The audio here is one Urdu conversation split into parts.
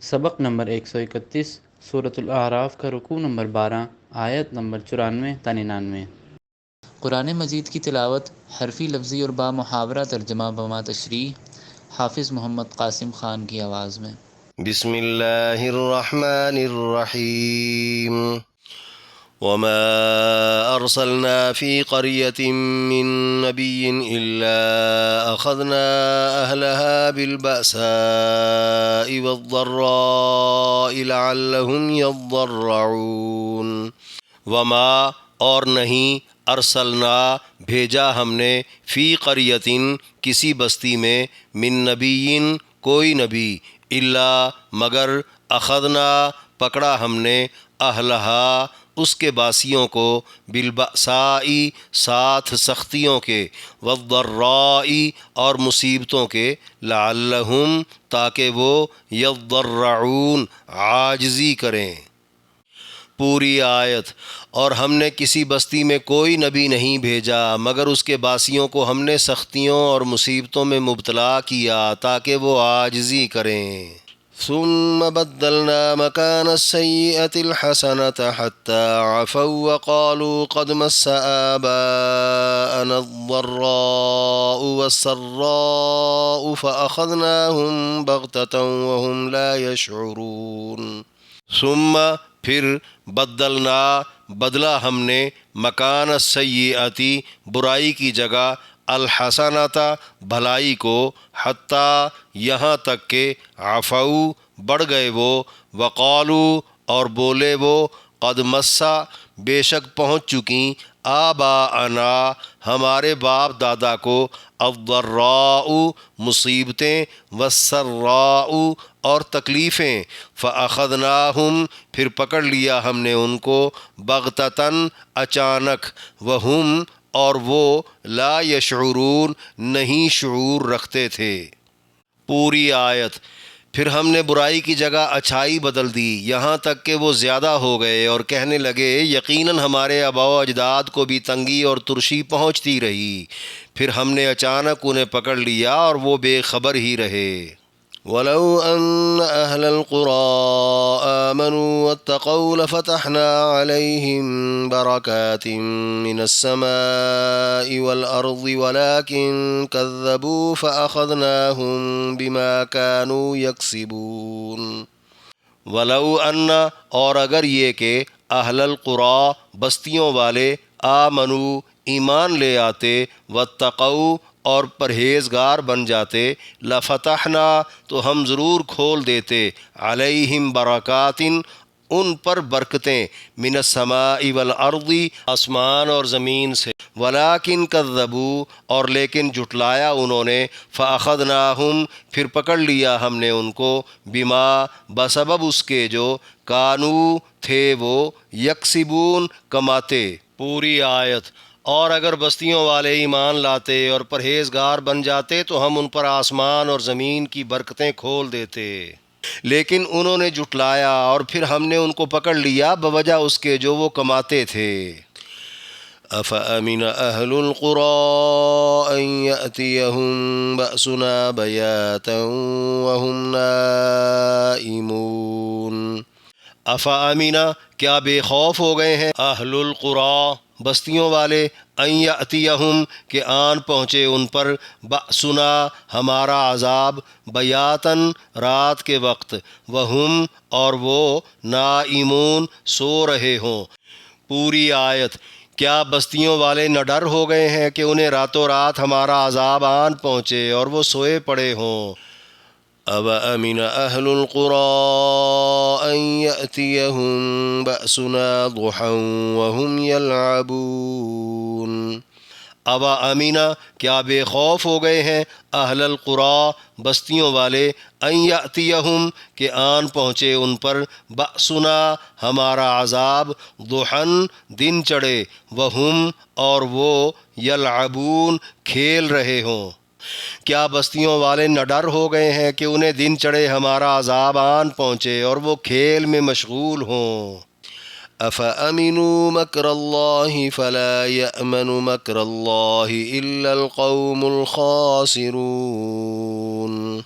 سبق نمبر 131، سورۃ الاعراف کا رکوع نمبر 12، آیت نمبر 94 تا 99۔ قرآن مجید کی تلاوت حرفی، لفظی اور با محاورہ ترجمہ بما تشریح حافظ محمد قاسم خان کی آواز میں۔ بسم اللہ الرحمن الرحیم۔ وما ارسلنا فی قریۃ من نبی الا اخذنا اہلها بالبأساء والضراء لعلهم يضرعون۔ وما اور نہیں، ارسلنا بھیجا ہم نے، فی قریۃ کسی بستی میں، من نبی کوئی نبی، الا مگر، اخذنا پکڑا ہم نے، اہلہا اس کے باسیوں کو، بالبأساء ساتھ سختیوں کے، والضراء اور مصیبتوں کے، لعلہم تاکہ وہ، یضرعون عاجزی کریں۔ پوری آیت۔ اور ہم نے کسی بستی میں کوئی نبی نہیں بھیجا مگر اس کے باسیوں کو ہم نے سختیوں اور مصیبتوں میں مبتلا کیا تاکہ وہ عاجزی کریں۔ ثم بدلنا مكان السيئة الحسنة حتى عفوا وقالوا قد مس آباءنا الضراء والسراء فأخذناهم بغتة وهم لا يشعرون۔ ثم پھر، بدلنا بدلا ہم نے، مکان السیئاتی برائی کی جگہ، الحسنۃ بھلائی کو، حتیٰ یہاں تک کہ، عفو بڑھ گئے وہ، وقالو اور بولے وہ، قد مسا بے شک پہنچ چکیں، آباءنا ہمارے باپ دادا کو، الضراء مصیبتیں، والسراء اور تکلیفیں، فاخذناہم پھر پکڑ لیا ہم نے ان کو، بغتتاً اچانک، وہم اور وہ، لا یشعرون نہیں شعور رکھتے تھے۔ پوری آیت۔ پھر ہم نے برائی کی جگہ اچھائی بدل دی یہاں تک کہ وہ زیادہ ہو گئے اور کہنے لگے یقیناً ہمارے آباء و اجداد کو بھی تنگی اور ترشی پہنچتی رہی، پھر ہم نے اچانک انہیں پکڑ لیا اور وہ بے خبر ہی رہے۔ وَلَوْ أَنَّ أَهْلَ الْقُرَىٰ آمَنُوا وَاتَّقَوْا لَفَتَحْنَا عَلَيْهِم بَرَكَاتٍ مِّنَ السَّمَاءِ وَالْأَرْضِ وَلَٰكِن كَذَّبُوا فَأَخَذْنَاهُم بِمَا كَانُوا يَكْسِبُونَ۔ وَلَوْ أَنَّ اور اگر یہ کہ، اہل القریٰ بستیوں والے، آمنوا ایمان لے آتے، واتقوا اور پرہیزگار بن جاتے، لفتحنا تو ہم ضرور کھول دیتے، علیہم برکات ان پر برکتیں، من السماء والارض آسمان اور زمین سے، ولیکن کذبوا اور لیکن جھٹلایا انہوں نے، فاخذناہم پھر پکڑ لیا ہم نے ان کو، بما بسبب اس کے جو، کانو تھے وہ، یکسبون کماتے۔ پوری آیت۔ اور اگر بستیوں والے ایمان لاتے اور پرہیزگار بن جاتے تو ہم ان پر آسمان اور زمین کی برکتیں کھول دیتے، لیکن انہوں نے جھٹلایا اور پھر ہم نے ان کو پکڑ لیا بوجہ اس کے جو وہ کماتے تھے۔ أَفَأَمِنَ أَهْلُ الْقُرَىٰ أَن يَأْتِيَهُم بَأْسُنَا بَيَاتًا وَهُمْ نَائِمُونَ۔ افامینہ کیا بے خوف ہو گئے ہیں، اہل القریٰ بستیوں والے، ان یأتیہم کہ آن پہنچے ان پر، بأسنا ہمارا عذاب، بیاتاً رات کے وقت، وہم اور وہ، نائمون سو رہے ہوں۔ پوری آیت۔ کیا بستیوں والے نہ ڈر ہو گئے ہیں کہ انہیں راتوں رات ہمارا عذاب آن پہنچے اور وہ سوئے پڑے ہوں۔ أَوَأَمِنَ أَهْلُ الْقُرَىٰ أَن يَأْتِيَهُم بَأْسُنَا ضُحًى وَهُمْ يَلْعَبُونَ۔ أَوَأَمِنَ کیا بے خوف ہو گئے ہیں، اہل القریٰ بستیوں والے، ان یأتیہم کہ آن پہنچے ان پر، بأسنا ہمارا عذاب، ضحًا دن چڑھے، وہم اور وہ، یلعبون کھیل رہے ہوں۔ کیا بستیوں والے نہ ڈر ہو گئے ہیں کہ انہیں دن چڑھے ہمارا عذاب آن پہنچے اور وہ کھیل میں مشغول ہوں۔ أَفَأَمِنُوا مَكْرَ اللَّهِ فَلَا يَأْمَنُ مَكْرَ اللَّهِ إِلَّا الْقَوْمُ الْخَاسِرُونَ۔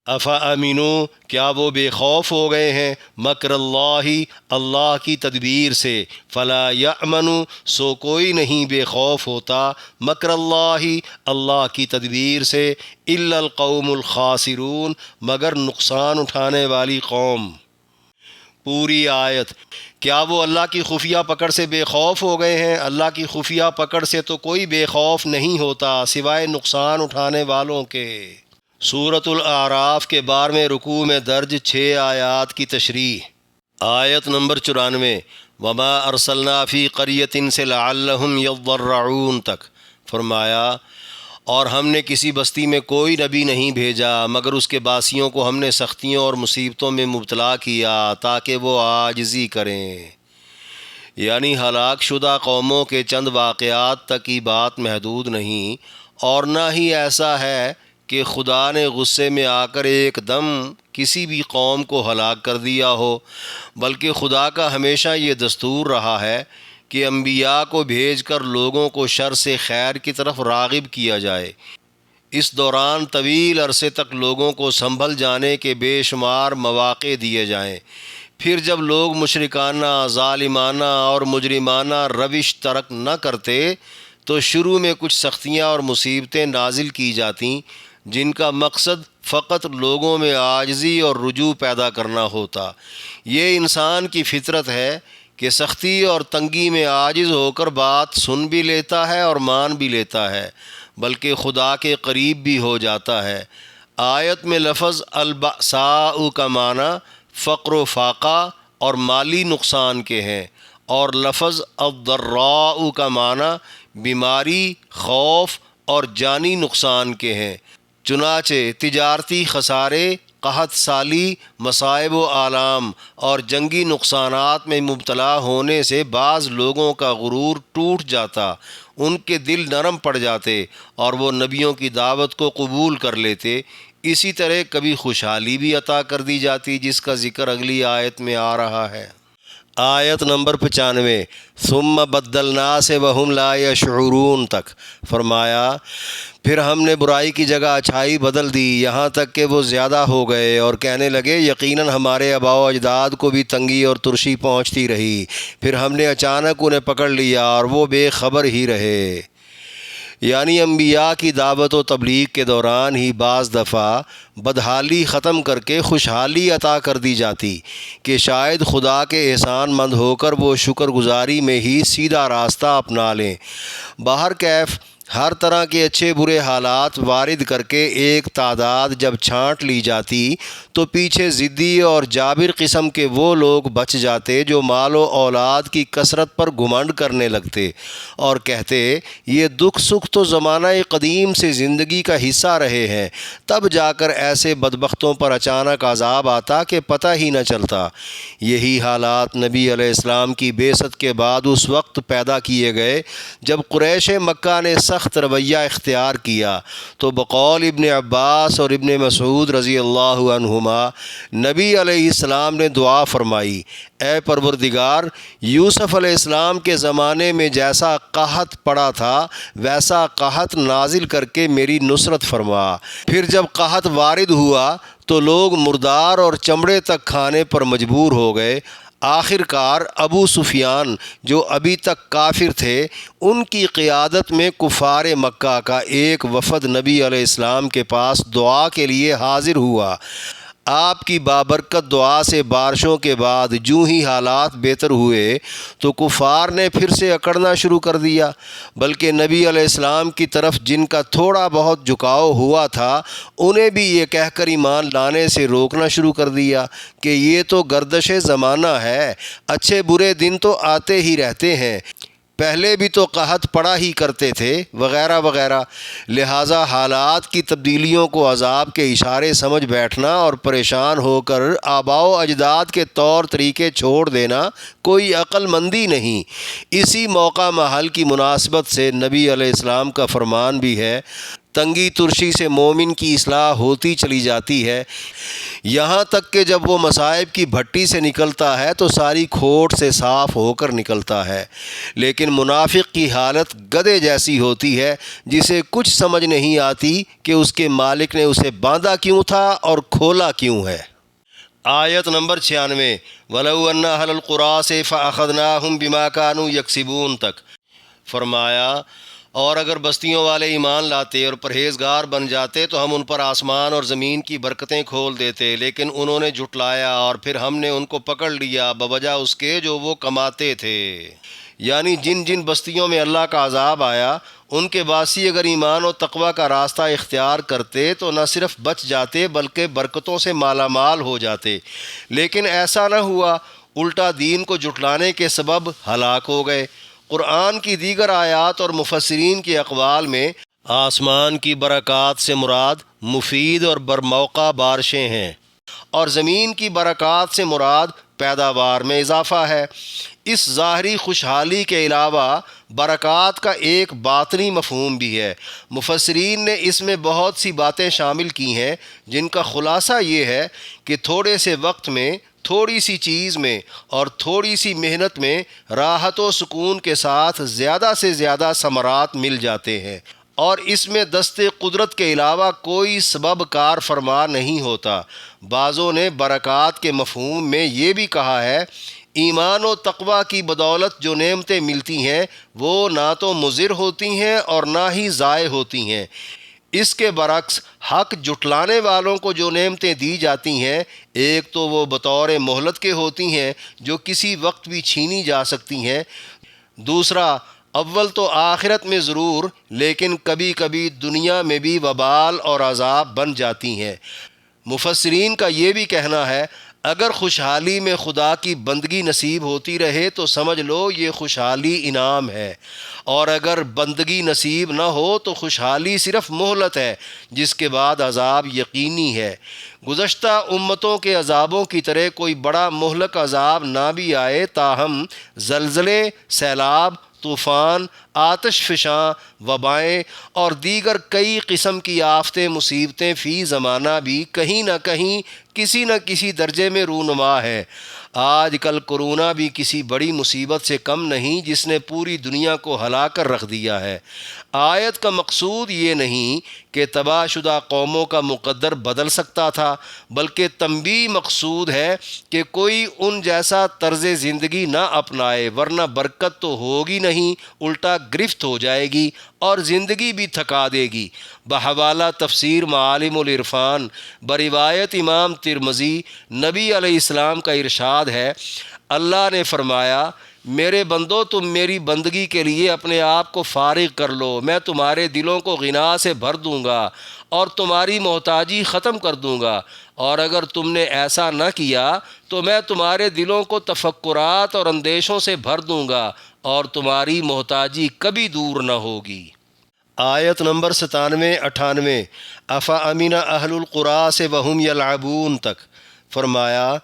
افامنو کیا وہ بے خوف ہو گئے ہیں مکر اللہ اللہ کی تدبیر سے فلا یأمن سو کوئی نہیں بے خوف ہوتا مکر اللہ اللہ کی تدبیر سے الا القوم الخاسرون مگر نقصان اٹھانے والی قوم۔ پوری آیت۔ کیا وہ اللہ کی خفیہ پکڑ سے بے خوف ہو گئے ہیں؟ اللہ کی خفیہ پکڑ سے تو کوئی بے خوف نہیں ہوتا سوائے نقصان اٹھانے والوں کے۔ سورۃ الاعراف کے 12ویں رکوع میں درج 6 آیات کی تشریح۔ آیت نمبر 94 وما ارسلنا فی قریۃ سے لعلہم یضرعون تک فرمایا، اور ہم نے کسی بستی میں کوئی نبی نہیں بھیجا مگر اس کے باسیوں کو ہم نے سختیوں اور مصیبتوں میں مبتلا کیا تاکہ وہ عاجزی کریں۔ یعنی ہلاک شدہ قوموں کے چند واقعات تک کی بات محدود نہیں، اور نہ ہی ایسا ہے کہ خدا نے غصے میں آ کر ایک دم کسی بھی قوم کو ہلاک کر دیا ہو، بلکہ خدا کا ہمیشہ یہ دستور رہا ہے کہ انبیاء کو بھیج کر لوگوں کو شر سے خیر کی طرف راغب کیا جائے۔ اس دوران طویل عرصے تک لوگوں کو سنبھل جانے کے بے شمار مواقع دیے جائیں۔ پھر جب لوگ مشرکانہ، ظالمانہ اور مجرمانہ روش ترک نہ کرتے تو شروع میں کچھ سختیاں اور مصیبتیں نازل کی جاتیں جن کا مقصد فقط لوگوں میں عاجزی اور رجوع پیدا کرنا ہوتا۔ یہ انسان کی فطرت ہے کہ سختی اور تنگی میں عاجز ہو کر بات سن بھی لیتا ہے اور مان بھی لیتا ہے، بلکہ خدا کے قریب بھی ہو جاتا ہے۔ آیت میں لفظ البأساء کا معنی فقر و فاقہ اور مالی نقصان کے ہیں، اور لفظ الضراء کا معنی بیماری، خوف اور جانی نقصان کے ہیں۔ چنانچہ تجارتی خسارے، قحط سالی، مصائب و آلام اور جنگی نقصانات میں مبتلا ہونے سے بعض لوگوں کا غرور ٹوٹ جاتا، ان کے دل نرم پڑ جاتے اور وہ نبیوں کی دعوت کو قبول کر لیتے۔ اسی طرح کبھی خوشحالی بھی عطا کر دی جاتی، جس کا ذکر اگلی آیت میں آ رہا ہے۔ آیت نمبر 95 ثم بدلنا سے وہم لا یشعرون تک فرمایا، پھر ہم نے برائی کی جگہ اچھائی بدل دی یہاں تک کہ وہ زیادہ ہو گئے اور کہنے لگے یقیناً ہمارے آباء و اجداد کو بھی تنگی اور ترشی پہنچتی رہی، پھر ہم نے اچانک انہیں پکڑ لیا اور وہ بے خبر ہی رہے۔ یعنی انبیاء کی دعوت و تبلیغ کے دوران ہی بعض دفعہ بدحالی ختم کر کے خوشحالی عطا کر دی جاتی کہ شاید خدا کے احسان مند ہو کر وہ شکر گزاری میں ہی سیدھا راستہ اپنا لیں۔ بہرکیف ہر طرح کے اچھے برے حالات وارد کر کے ایک تعداد جب چھانٹ لی جاتی تو پیچھے ضدی اور جابر قسم کے وہ لوگ بچ جاتے جو مال و اولاد کی کثرت پر گھمنڈ کرنے لگتے اور کہتے یہ دکھ سکھ تو زمانہ قدیم سے زندگی کا حصہ رہے ہیں، تب جا کر ایسے بدبختوں پر اچانک عذاب آتا کہ پتہ ہی نہ چلتا۔ یہی حالات نبی علیہ السلام کی بعثت کے بعد اس وقت پیدا کیے گئے جب قریش مکہ نے سخت رویہ اختیار کیا تو بقول ابن عباس اور ابن مسعود رضی اللہ عنہما نبی علیہ السلام نے دعا فرمائی، اے پروردگار یوسف علیہ السلام کے زمانے میں جیسا قحط پڑا تھا ویسا قحط نازل کر کے میری نصرت فرما۔ پھر جب قحط وارد ہوا تو لوگ مردار اور چمڑے تک کھانے پر مجبور ہو گئے۔ آخر کار ابو سفیان جو ابھی تک کافر تھے، ان کی قیادت میں کفار مکہ کا ایک وفد نبی علیہ السلام کے پاس دعا کے لیے حاضر ہوا۔ آپ کی بابرکت دعا سے بارشوں کے بعد جوں ہی حالات بہتر ہوئے تو کفار نے پھر سے اکڑنا شروع کر دیا، بلکہ نبی علیہ السلام کی طرف جن کا تھوڑا بہت جھکاؤ ہوا تھا انہیں بھی یہ کہہ کر ایمان لانے سے روکنا شروع کر دیا کہ یہ تو گردش زمانہ ہے، اچھے برے دن تو آتے ہی رہتے ہیں، پہلے بھی تو قحط پڑا ہی کرتے تھے وغیرہ وغیرہ۔ لہٰذا حالات کی تبدیلیوں کو عذاب کے اشارے سمجھ بیٹھنا اور پریشان ہو کر آباء و اجداد کے طور طریقے چھوڑ دینا کوئی عقل مندی نہیں۔ اسی موقع محل کی مناسبت سے نبی علیہ السلام کا فرمان بھی ہے، تنگی ترشی سے مومن کی اصلاح ہوتی چلی جاتی ہے، یہاں تک کہ جب وہ مصائب کی بھٹی سے نکلتا ہے تو ساری کھوٹ سے صاف ہو کر نکلتا ہے۔ لیکن منافق کی حالت گدھے جیسی ہوتی ہے جسے کچھ سمجھ نہیں آتی کہ اس کے مالک نے اسے باندھا کیوں تھا اور کھولا کیوں ہے۔ آیت نمبر 96 وَلَوْ أَنَّ أَهْلَ الْقُرَىٰ فَأَخَذْنَاهُمْ بِمَا كَانُوا يَكْسِبُونَ تک فرمایا، اور اگر بستیوں والے ایمان لاتے اور پرہیزگار بن جاتے تو ہم ان پر آسمان اور زمین کی برکتیں کھول دیتے، لیکن انہوں نے جھٹلایا اور پھر ہم نے ان کو پکڑ لیا بوجہ اس کے جو وہ کماتے تھے۔ یعنی جن جن بستیوں میں اللہ کا عذاب آیا ان کے باسی اگر ایمان و تقوی کا راستہ اختیار کرتے تو نہ صرف بچ جاتے بلکہ برکتوں سے مالا مال ہو جاتے، لیکن ایسا نہ ہوا، الٹا دین کو جھٹلانے کے سبب ہلاک ہو گئے۔ قرآن کی دیگر آیات اور مفسرین کے اقوال میں آسمان کی برکات سے مراد مفید اور برموقع بارشیں ہیں، اور زمین کی برکات سے مراد پیداوار میں اضافہ ہے۔ اس ظاہری خوشحالی کے علاوہ برکات کا ایک باطنی مفہوم بھی ہے۔ مفسرین نے اس میں بہت سی باتیں شامل کی ہیں جن کا خلاصہ یہ ہے کہ تھوڑے سے وقت میں، تھوڑی سی چیز میں اور تھوڑی سی محنت میں راحت و سکون کے ساتھ زیادہ سے زیادہ ثمرات مل جاتے ہیں، اور اس میں دست قدرت کے علاوہ کوئی سبب کار فرما نہیں ہوتا۔ بعضوں نے برکات کے مفہوم میں یہ بھی کہا ہے، ایمان و تقوی کی بدولت جو نعمتیں ملتی ہیں وہ نہ تو مضر ہوتی ہیں اور نہ ہی ضائع ہوتی ہیں۔ اس کے برعکس حق جھٹلانے والوں کو جو نعمتیں دی جاتی ہیں، ایک تو وہ بطور مہلت کے ہوتی ہیں جو کسی وقت بھی چھینی جا سکتی ہیں، دوسرا اول تو آخرت میں ضرور لیکن کبھی کبھی دنیا میں بھی وبال اور عذاب بن جاتی ہیں۔ مفسرین کا یہ بھی کہنا ہے، اگر خوشحالی میں خدا کی بندگی نصیب ہوتی رہے تو سمجھ لو یہ خوشحالی انعام ہے، اور اگر بندگی نصیب نہ ہو تو خوشحالی صرف مہلت ہے جس کے بعد عذاب یقینی ہے۔ گزشتہ امتوں کے عذابوں کی طرح کوئی بڑا مہلک عذاب نہ بھی آئے، تاہم زلزلے، سیلاب، طوفان، آتش فشاں، وبائیں اور دیگر کئی قسم کی آفتیں مصیبتیں فی زمانہ بھی کہیں نہ کہیں کسی نہ کسی درجے میں رونما ہے۔ آج کل کورونا بھی کسی بڑی مصیبت سے کم نہیں جس نے پوری دنیا کو ہلا کر رکھ دیا ہے۔ آیت کا مقصود یہ نہیں کہ تباہ شدہ قوموں کا مقدر بدل سکتا تھا، بلکہ تنبیہ مقصود ہے کہ کوئی ان جیسا طرز زندگی نہ اپنائے، ورنہ برکت تو ہوگی نہیں، الٹا گرفت ہو جائے گی اور زندگی بھی تھکا دے گی۔ بحوالہ تفسیر معالم العرفان بروایت امام ترمذی، نبی علیہ السلام کا ارشاد ہے، اللہ نے فرمایا، میرے بندو تم میری بندگی کے لیے اپنے آپ کو فارغ کر لو، میں تمہارے دلوں کو غنا سے بھر دوں گا اور تمہاری محتاجی ختم کر دوں گا، اور اگر تم نے ایسا نہ کیا تو میں تمہارے دلوں کو تفکرات اور اندیشوں سے بھر دوں گا اور تمہاری محتاجی کبھی دور نہ ہوگی۔ آیت نمبر 97-98 افامن اہل القریٰ سے وہم یلعبون تک فرمایا،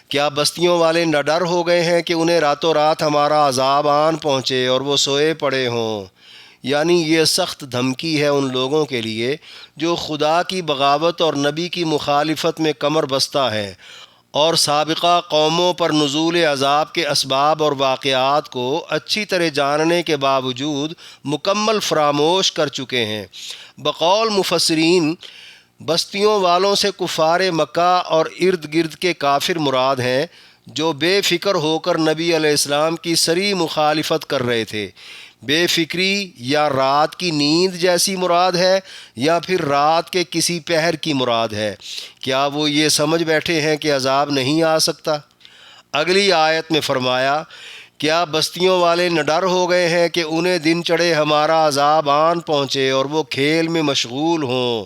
کیا بستیوں والے نہ ڈر ہو گئے ہیں کہ انہیں راتوں رات ہمارا عذاب آن پہنچے اور وہ سوئے پڑے ہوں؟ یعنی یہ سخت دھمکی ہے ان لوگوں کے لیے جو خدا کی بغاوت اور نبی کی مخالفت میں کمر بستہ ہیں اور سابقہ قوموں پر نزول عذاب کے اسباب اور واقعات کو اچھی طرح جاننے کے باوجود مکمل فراموش کر چکے ہیں۔ بقول مفسرین، بستیوں والوں سے کفار مکہ اور ارد گرد کے کافر مراد ہیں جو بے فکر ہو کر نبی علیہ السلام کی صریح مخالفت کر رہے تھے۔ بے فکری یا رات کی نیند جیسی مراد ہے یا پھر رات کے کسی پہر کی مراد ہے؟ کیا وہ یہ سمجھ بیٹھے ہیں کہ عذاب نہیں آ سکتا؟ اگلی آیت میں فرمایا، کیا بستیوں والے نہ ڈر ہو گئے ہیں کہ انہیں دن چڑھے ہمارا عذاب آن پہنچے اور وہ کھیل میں مشغول ہوں؟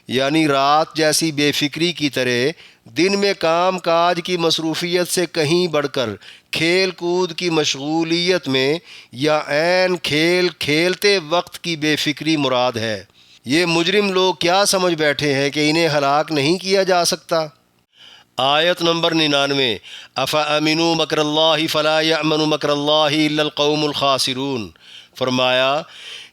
یعنی رات جیسی بے فکری کی طرح دن میں کام کاج کی مصروفیت سے کہیں بڑھ کر کھیل کود کی مشغولیت میں یا عین کھیل کھیلتے وقت کی بے فکری مراد ہے۔ یہ مجرم لوگ کیا سمجھ بیٹھے ہیں کہ انہیں ہلاک نہیں کیا جا سکتا؟ آیت نمبر 99 افامنوا مکر اللہ فلا یأمن مکر اللہ الا القوم الخاسرون فرمایا،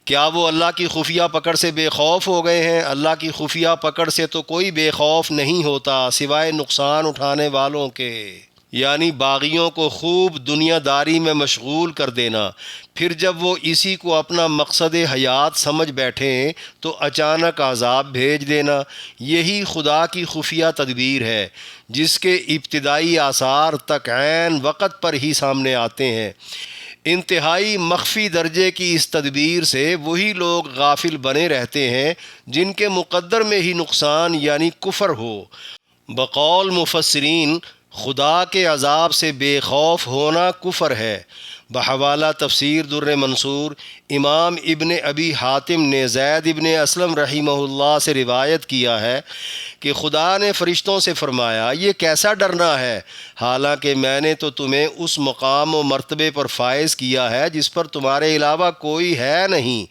کیا وہ اللہ کی خفیہ پکڑ سے بے خوف ہو گئے ہیں؟ اللہ کی خفیہ پکڑ سے تو کوئی بے خوف نہیں ہوتا سوائے نقصان اٹھانے والوں کے، یعنی باغیوں کو خوب دنیا داری میں مشغول کر دینا، پھر جب وہ اسی کو اپنا مقصد حیات سمجھ بیٹھیں تو اچانک عذاب بھیج دینا۔ یہی خدا کی خفیہ تدبیر ہے جس کے ابتدائی آثار تک عین وقت پر ہی سامنے آتے ہیں۔ انتہائی مخفی درجے کی اس تدبیر سے وہی لوگ غافل بنے رہتے ہیں جن کے مقدر میں ہی نقصان یعنی کفر ہو۔ بقول مفسرین، خدا کے عذاب سے بے خوف ہونا کفر ہے۔ بحوالہ تفسیر در منصور، امام ابن ابی حاتم نے زید ابن اسلم رحمہ اللہ سے روایت کیا ہے کہ خدا نے فرشتوں سے فرمایا، یہ کیسا ڈرنا ہے، حالانکہ میں نے تو تمہیں اس مقام و مرتبے پر فائز کیا ہے جس پر تمہارے علاوہ کوئی ہے نہیں۔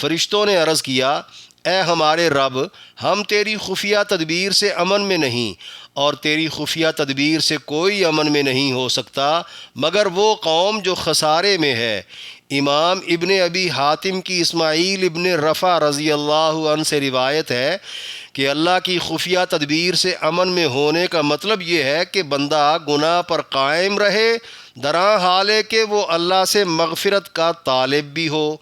فرشتوں نے عرض کیا، اے ہمارے رب، ہم تیری خفیہ تدبیر سے امن میں نہیں، اور تیری خفیہ تدبیر سے کوئی امن میں نہیں ہو سکتا مگر وہ قوم جو خسارے میں ہے۔ امام ابن ابی حاتم کی اسماعیل ابن رفع رضی اللہ عنہ سے روایت ہے کہ اللہ کی خفیہ تدبیر سے امن میں ہونے کا مطلب یہ ہے کہ بندہ گناہ پر قائم رہے، درا حال ہے کہ وہ اللہ سے مغفرت کا طالب بھی ہو۔